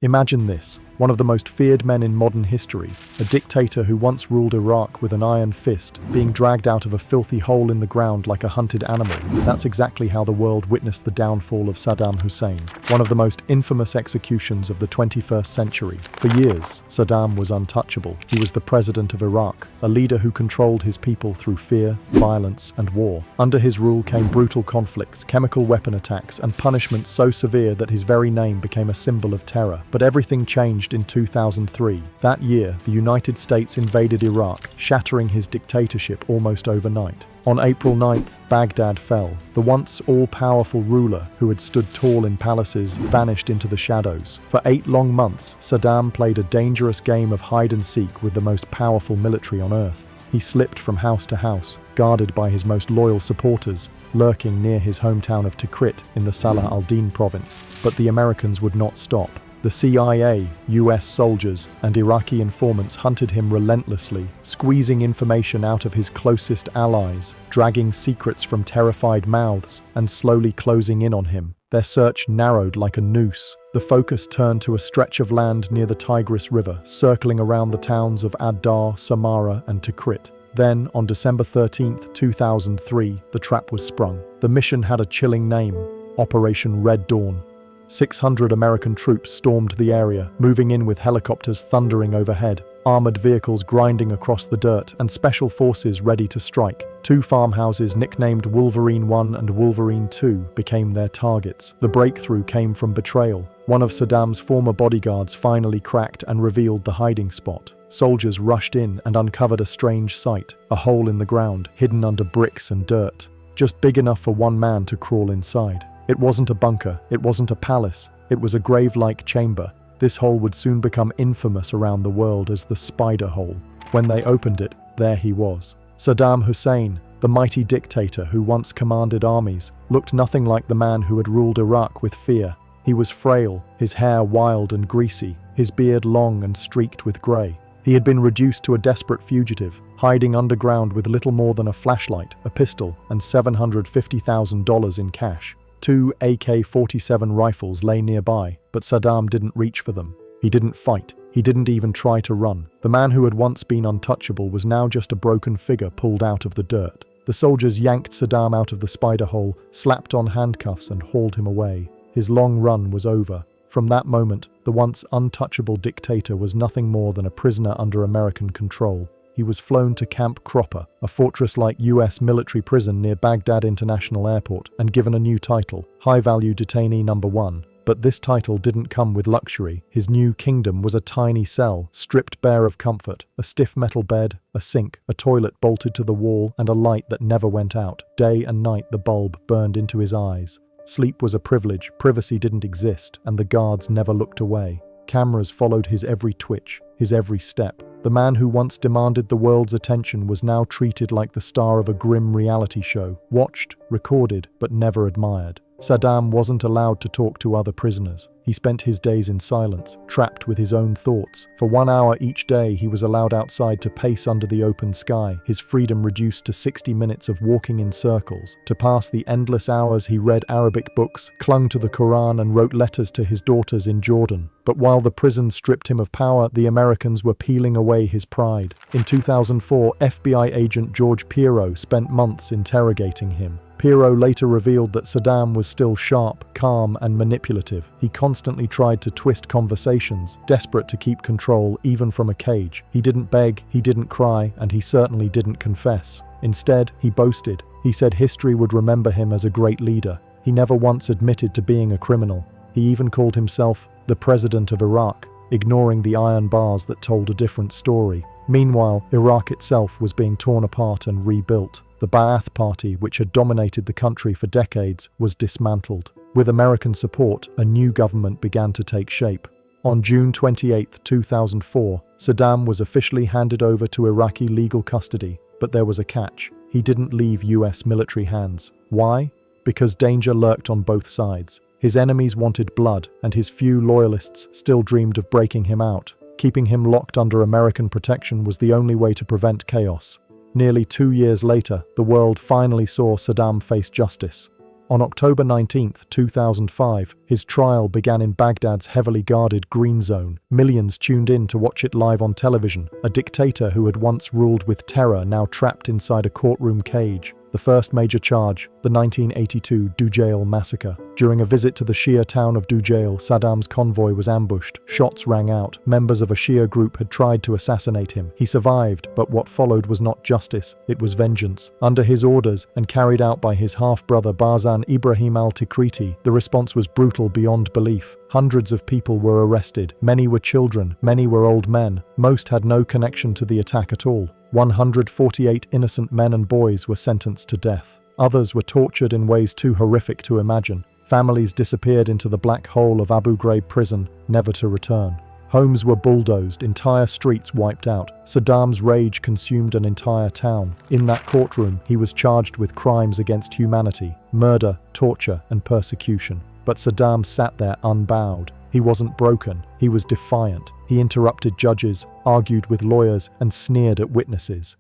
Imagine this, one of the most feared men in modern history, a dictator who once ruled Iraq with an iron fist, being dragged out of a filthy hole in the ground like a hunted animal. That's exactly how the world witnessed the downfall of Saddam Hussein, one of the most infamous executions of the 21st century. For years, Saddam was untouchable. He was the president of Iraq, a leader who controlled his people through fear, violence, and war. Under his rule came brutal conflicts, chemical weapon attacks, and punishments so severe that his very name became a symbol of terror. But everything changed in 2003. That year, the United States invaded Iraq, shattering his dictatorship almost overnight. On April 9th, Baghdad fell. The once all-powerful ruler, who had stood tall in palaces, vanished into the shadows. For 8 long months, Saddam played a dangerous game of hide-and-seek with the most powerful military on earth. He slipped from house to house, guarded by his most loyal supporters, lurking near his hometown of Tikrit in the Salah al-Din province. But the Americans would not stop. The CIA, US soldiers, and Iraqi informants hunted him relentlessly, squeezing information out of his closest allies, dragging secrets from terrified mouths, and slowly closing in on him. Their search narrowed like a noose. The focus turned to a stretch of land near the Tigris River, circling around the towns of Ad-Dar, Samarra, and Tikrit. Then, on December 13, 2003, the trap was sprung. The mission had a chilling name: Operation Red Dawn. 600 American troops stormed the area, moving in with helicopters thundering overhead, armored vehicles grinding across the dirt, and special forces ready to strike. 2 farmhouses nicknamed Wolverine 1 and Wolverine 2 became their targets. The breakthrough came from betrayal. One of Saddam's former bodyguards finally cracked and revealed the hiding spot. Soldiers rushed in and uncovered a strange sight: a hole in the ground, hidden under bricks and dirt, just big enough for one man to crawl inside. It wasn't a bunker, it wasn't a palace, it was a grave-like chamber. This hole would soon become infamous around the world as the Spider Hole. When they opened it, there he was. Saddam Hussein, the mighty dictator who once commanded armies, looked nothing like the man who had ruled Iraq with fear. He was frail, his hair wild and greasy, his beard long and streaked with grey. He had been reduced to a desperate fugitive, hiding underground with little more than a flashlight, a pistol, and $750,000 in cash. 2 AK-47 rifles lay nearby, but Saddam didn't reach for them. He didn't fight. He didn't even try to run. The man who had once been untouchable was now just a broken figure pulled out of the dirt. The soldiers yanked Saddam out of the spider hole, slapped on handcuffs, and hauled him away. His long run was over. From that moment, the once untouchable dictator was nothing more than a prisoner under American control. He was flown to Camp Cropper, a fortress-like US military prison near Baghdad International Airport, and given a new title, High-Value Detainee No. 1. But this title didn't come with luxury. His new kingdom was a tiny cell, stripped bare of comfort: a stiff metal bed, a sink, a toilet bolted to the wall, and a light that never went out. Day and night the bulb burned into his eyes. Sleep was a privilege, privacy didn't exist, and the guards never looked away. Cameras followed his every twitch, his every step. The man who once demanded the world's attention was now treated like the star of a grim reality show, watched, recorded, but never admired. Saddam wasn't allowed to talk to other prisoners. He spent his days in silence, trapped with his own thoughts. For 1 hour each day, he was allowed outside to pace under the open sky, his freedom reduced to 60 minutes of walking in circles. To pass the endless hours, he read Arabic books, clung to the Quran, and wrote letters to his daughters in Jordan. But while the prison stripped him of power, the Americans were peeling away his pride. In 2004, FBI agent George Pirro spent months interrogating him. Pirro later revealed that Saddam was still sharp, calm, and manipulative. He constantly tried to twist conversations, desperate to keep control even from a cage. He didn't beg, he didn't cry, and he certainly didn't confess. Instead, he boasted. He said history would remember him as a great leader. He never once admitted to being a criminal. He even called himself the President of Iraq, ignoring the iron bars that told a different story. Meanwhile, Iraq itself was being torn apart and rebuilt. The Ba'ath Party, which had dominated the country for decades, was dismantled. With American support, a new government began to take shape. On June 28, 2004, Saddam was officially handed over to Iraqi legal custody, but there was a catch. He didn't leave US military hands. Why? Because danger lurked on both sides. His enemies wanted blood, and his few loyalists still dreamed of breaking him out. Keeping him locked under American protection was the only way to prevent chaos. Nearly 2 years later, the world finally saw Saddam face justice. On October 19, 2005, his trial began in Baghdad's heavily guarded Green Zone. Millions tuned in to watch it live on television. A dictator who had once ruled with terror now trapped inside a courtroom cage. The first major charge, the 1982 Dujail massacre. During a visit to the Shia town of Dujail, Saddam's convoy was ambushed. Shots rang out. Members of a Shia group had tried to assassinate him. He survived, but what followed was not justice, it was vengeance. Under his orders, and carried out by his half-brother Barzan Ibrahim al-Tikriti, the response was brutal beyond belief. Hundreds of people were arrested. Many were children, many were old men. Most had no connection to the attack at all. 148 innocent men and boys were sentenced to death. Others were tortured in ways too horrific to imagine. Families disappeared into the black hole of Abu Ghraib prison, never to return. Homes were bulldozed, entire streets wiped out. Saddam's rage consumed an entire town. In that courtroom, he was charged with crimes against humanity, murder, torture, and persecution. But Saddam sat there unbowed. He wasn't broken, he was defiant. He interrupted judges, argued with lawyers, and sneered at witnesses.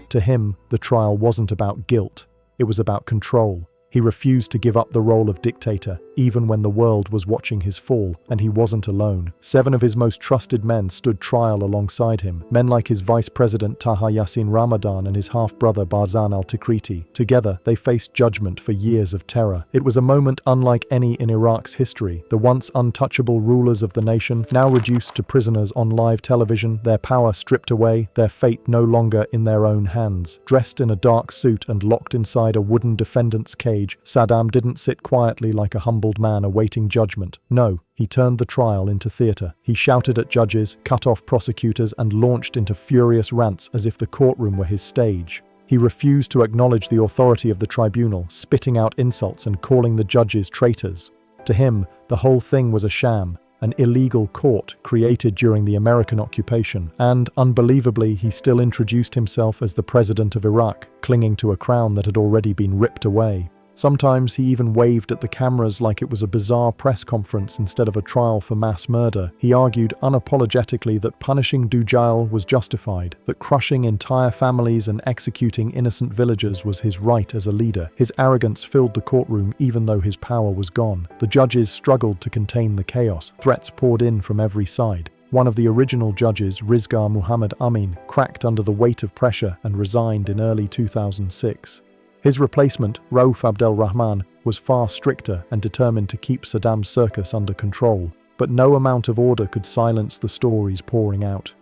To him, the trial wasn't about guilt, it was about control. He refused to give up the role of dictator, even when the world was watching his fall, and he wasn't alone. 7 of his most trusted men stood trial alongside him, men like his vice president Taha Yassin Ramadan and his half-brother Barzan al-Tikriti. Together, they faced judgment for years of terror. It was a moment unlike any in Iraq's history. The once untouchable rulers of the nation, now reduced to prisoners on live television, their power stripped away, their fate no longer in their own hands. Dressed in a dark suit and locked inside a wooden defendant's cage, Saddam didn't sit quietly like a humbled man awaiting judgment. No, he turned the trial into theater. He shouted at judges, cut off prosecutors, and launched into furious rants as if the courtroom were his stage. He refused to acknowledge the authority of the tribunal, spitting out insults and calling the judges traitors. To him, the whole thing was a sham, an illegal court created during the American occupation, and, unbelievably, he still introduced himself as the president of Iraq, clinging to a crown that had already been ripped away. Sometimes he even waved at the cameras like it was a bizarre press conference instead of a trial for mass murder. He argued unapologetically that punishing Dujail was justified, that crushing entire families and executing innocent villagers was his right as a leader. His arrogance filled the courtroom even though his power was gone. The judges struggled to contain the chaos. Threats poured in from every side. One of the original judges, Rizgar Muhammad Amin, cracked under the weight of pressure and resigned in early 2006. His replacement, Rauf Abdelrahman, was far stricter and determined to keep Saddam's circus under control, but no amount of order could silence the stories pouring out.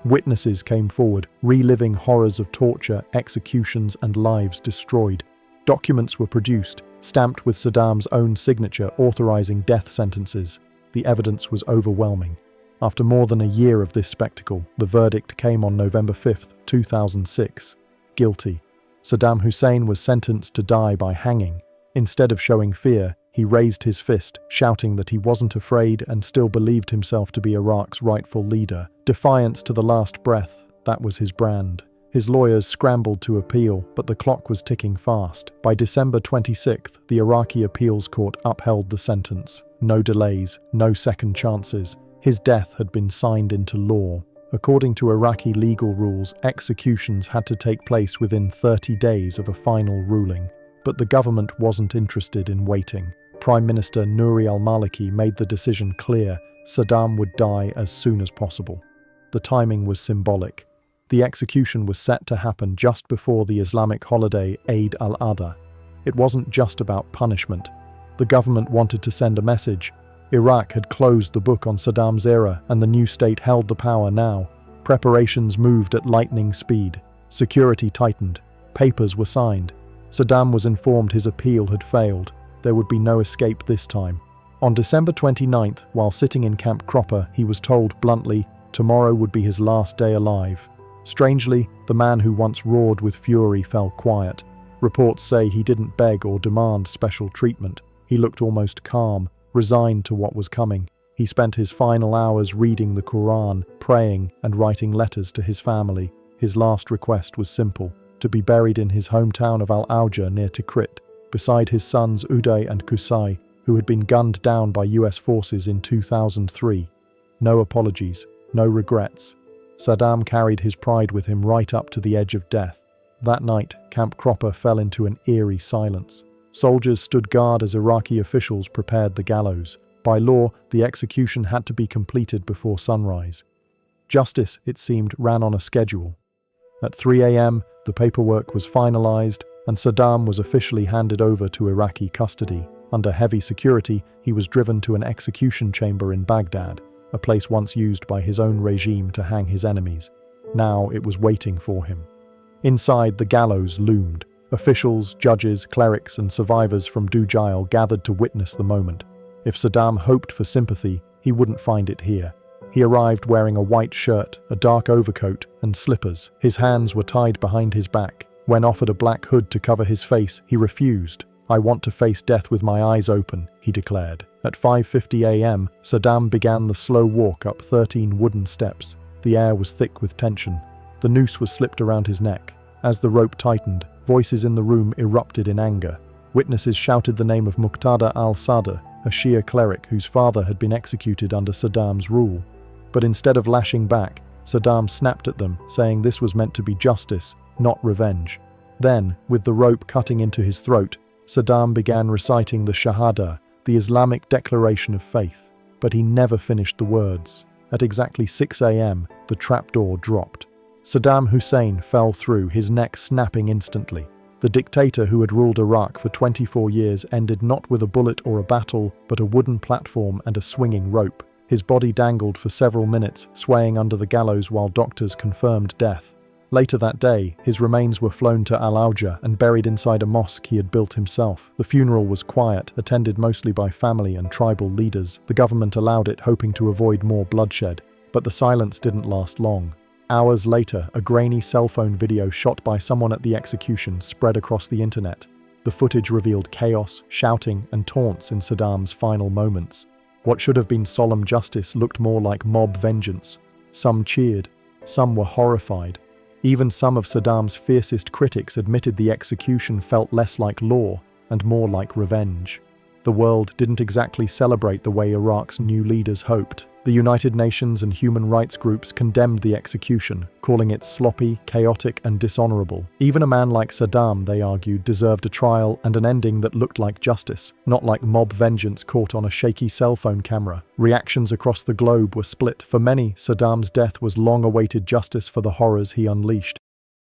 Witnesses came forward, reliving horrors of torture, executions, and lives destroyed. Documents were produced, stamped with Saddam's own signature authorizing death sentences. The evidence was overwhelming. After more than a year of this spectacle, the verdict came on November 5, 2006. Guilty. Saddam Hussein was sentenced to die by hanging. Instead of showing fear, he raised his fist, shouting that he wasn't afraid and still believed himself to be Iraq's rightful leader. Defiance to the last breath, that was his brand. His lawyers scrambled to appeal, but the clock was ticking fast. By December 26th, the Iraqi appeals court upheld the sentence. No delays, no second chances. His death had been signed into law. According to Iraqi legal rules, executions had to take place within 30 days of a final ruling. But the government wasn't interested in waiting. Prime Minister Nouri al-Maliki made the decision clear: Saddam would die as soon as possible. The timing was symbolic. The execution was set to happen just before the Islamic holiday Eid al-Adha. It wasn't just about punishment. The government wanted to send a message. Iraq had closed the book on Saddam's era, and the new state held the power now. Preparations moved at lightning speed. Security tightened. Papers were signed. Saddam was informed his appeal had failed. There would be no escape this time. On December 29th, while sitting in Camp Cropper, he was told bluntly tomorrow would be his last day alive. Strangely, the man who once roared with fury fell quiet. Reports say he didn't beg or demand special treatment. He looked almost calm, resigned to what was coming. He spent his final hours reading the Quran, praying, and writing letters to his family. His last request was simple: to be buried in his hometown of Al-Auja near Tikrit, beside his sons Uday and Qusay, who had been gunned down by US forces in 2003. No apologies, no regrets. Saddam carried his pride with him right up to the edge of death. That night, Camp Cropper fell into an eerie silence. Soldiers stood guard as Iraqi officials prepared the gallows. By law, the execution had to be completed before sunrise. Justice, it seemed, ran on a schedule. At 3 a.m., the paperwork was finalized, and Saddam was officially handed over to Iraqi custody. Under heavy security, he was driven to an execution chamber in Baghdad, a place once used by his own regime to hang his enemies. Now it was waiting for him. Inside, the gallows loomed. Officials, judges, clerics, and survivors from Dujail gathered to witness the moment. If Saddam hoped for sympathy, he wouldn't find it here. He arrived wearing a white shirt, a dark overcoat, and slippers. His hands were tied behind his back. When offered a black hood to cover his face, he refused. "I want to face death with my eyes open," he declared. At 5:50 a.m., Saddam began the slow walk up 13 wooden steps. The air was thick with tension. The noose was slipped around his neck. As the rope tightened, voices in the room erupted in anger. Witnesses shouted the name of Muqtada al-Sadr, a Shia cleric whose father had been executed under Saddam's rule. But instead of lashing back, Saddam snapped at them, saying this was meant to be justice, not revenge. Then, with the rope cutting into his throat, Saddam began reciting the Shahada, the Islamic declaration of faith. But he never finished the words. At exactly 6 a.m., the trapdoor dropped. Saddam Hussein fell through, his neck snapping instantly. The dictator who had ruled Iraq for 24 years ended not with a bullet or a battle, but a wooden platform and a swinging rope. His body dangled for several minutes, swaying under the gallows while doctors confirmed death. Later that day, his remains were flown to Al-Auja and buried inside a mosque he had built himself. The funeral was quiet, attended mostly by family and tribal leaders. The government allowed it, hoping to avoid more bloodshed. But the silence didn't last long. Hours later, a grainy cell phone video shot by someone at the execution spread across the internet. The footage revealed chaos, shouting, and taunts in Saddam's final moments. What should have been solemn justice looked more like mob vengeance. Some cheered, some were horrified. Even some of Saddam's fiercest critics admitted the execution felt less like law and more like revenge. The world didn't exactly celebrate the way Iraq's new leaders hoped. The United Nations and human rights groups condemned the execution, calling it sloppy, chaotic, and dishonorable. Even a man like Saddam, they argued, deserved a trial and an ending that looked like justice, not like mob vengeance caught on a shaky cell phone camera. Reactions across the globe were split. For many, Saddam's death was long-awaited justice for the horrors he unleashed.